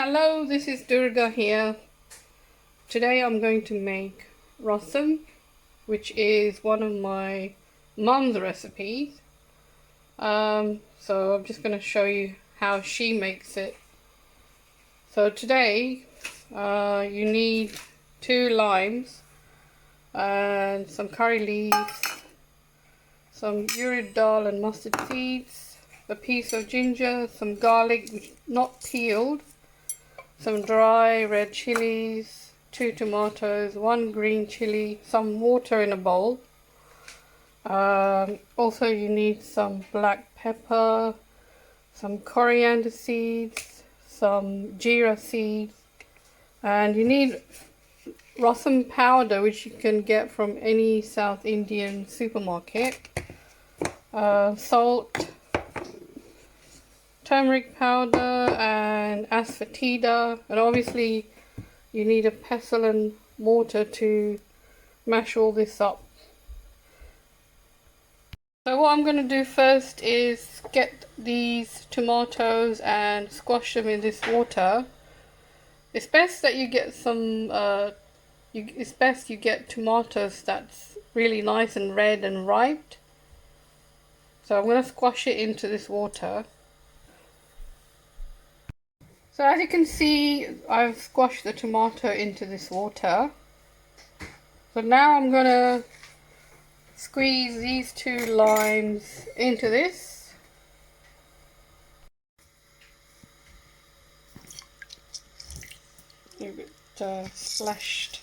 Hello, this is Durga here. Today I'm going to make rasam, which is one of my mum's recipes. So I'm just going to show you how she makes it. So today you need 2 limes and some curry leaves, some urad dal and mustard seeds, a piece of ginger, some garlic which not peeled, some dry red chilies, 2 tomatoes, 1 green chili, some water in a bowl. Also you need some black pepper, some coriander seeds, some jeera seeds, and you need rasam powder which you can get from any South Indian supermarket, salt, turmeric powder and asafoetida, and obviously you need a pestle and mortar to mash all this up. So what I'm going to do first is get these tomatoes and squash them in this water. It's best that you get some it's best you get tomatoes that's really nice and red and ripe. So I'm going to squash it into this water. So as you can see, I've squashed the tomato into this water. So now I'm going to squeeze these 2 limes into this. A bit splashed.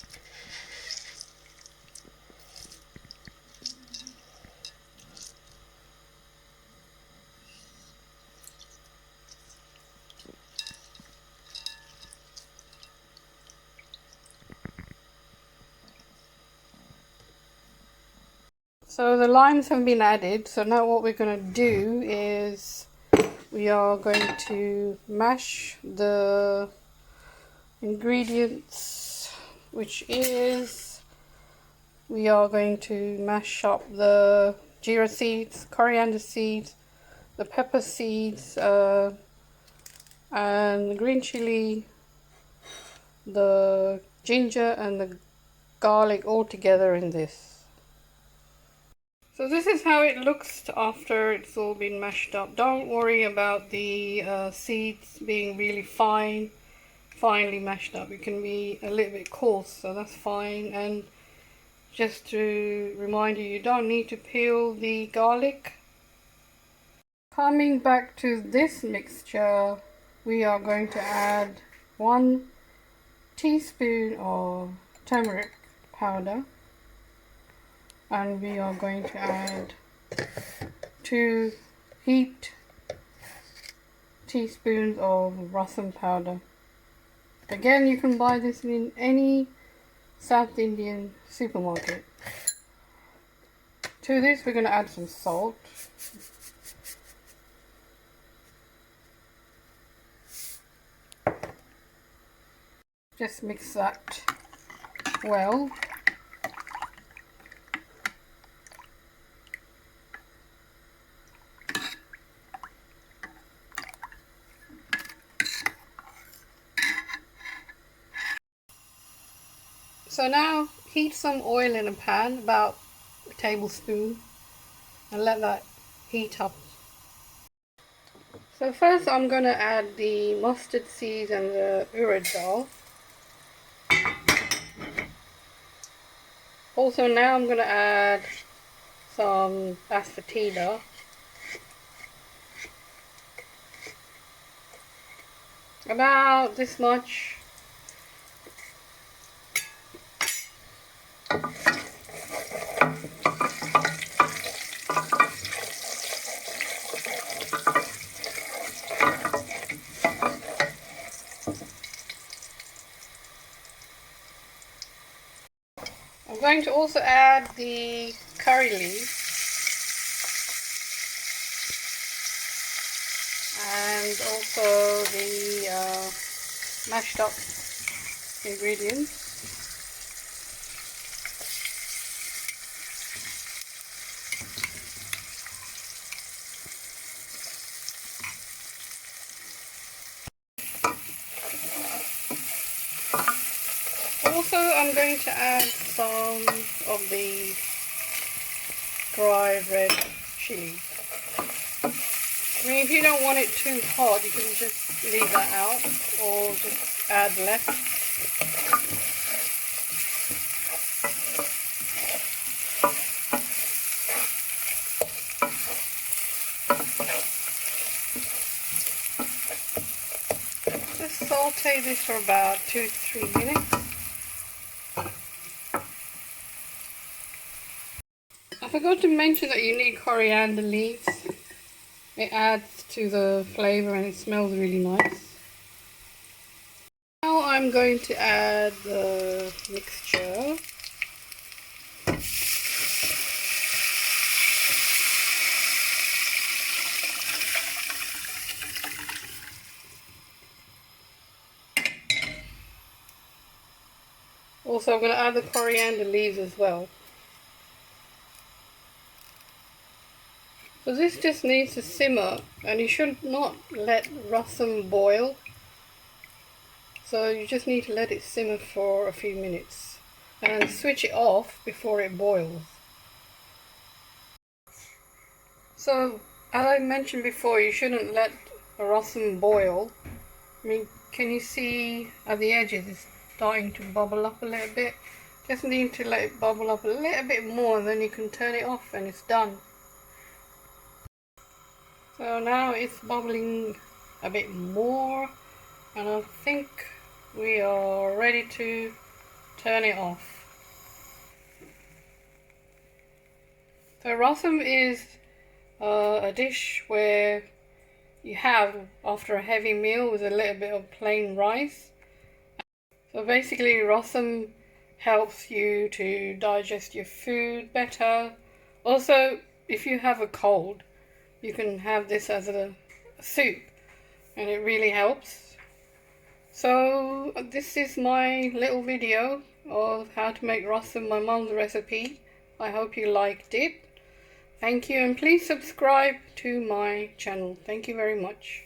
So the limes have been added, so now what we're going to do is we are going to mash the ingredients, which is we are going to mash up the jeera seeds, coriander seeds, the pepper seeds, and the green chili, the ginger and the garlic all together in this. So this is how it looks after it's all been mashed up. Don't worry about the seeds being really finely mashed up. It can be a little bit coarse, so that's fine. And just to remind you, you don't need to peel the garlic. Coming back to this mixture, we are going to add 1 teaspoon of turmeric powder. And we are going to add 2 heaped teaspoons of rasam powder. Again, you can buy this in any South Indian supermarket. To this we're going to add some salt. Just mix that well. So now heat some oil in a pan, about a tablespoon, and let that heat up. So first I'm going to add the mustard seeds and the urad dal. Also now I'm going to add some asafoetida. About this much. I'm going to also add the curry leaves and also the mashed up ingredients. Also, I'm going to add some of the dry red chili. I mean, if you don't want it too hot, you can just leave that out or just add less. Just saute this for about 2 to 3 minutes. I forgot to mention that you need coriander leaves. It adds to the flavour and it smells really nice. Now I'm going to add the mixture. Also, I'm going to add the coriander leaves as well. So this just needs to simmer, and you should not let rasam boil. So you just need to let it simmer for a few minutes and switch it off before it boils. So as I mentioned before, you shouldn't let a rasam boil. I mean, can you see at the edges it's starting to bubble up a little bit? Just need to let it bubble up a little bit more, and then you can turn it off and it's done. So now it's bubbling a bit more, and I think we are ready to turn it off. So rasam is a dish where you have after a heavy meal with a little bit of plain rice. So basically rasam helps you to digest your food better. Also, if you have a cold, you can have this as a soup and it really helps. So this is my little video of how to make rasam, my mum's recipe. I hope you liked it. Thank you, and please subscribe to my channel. Thank you very much.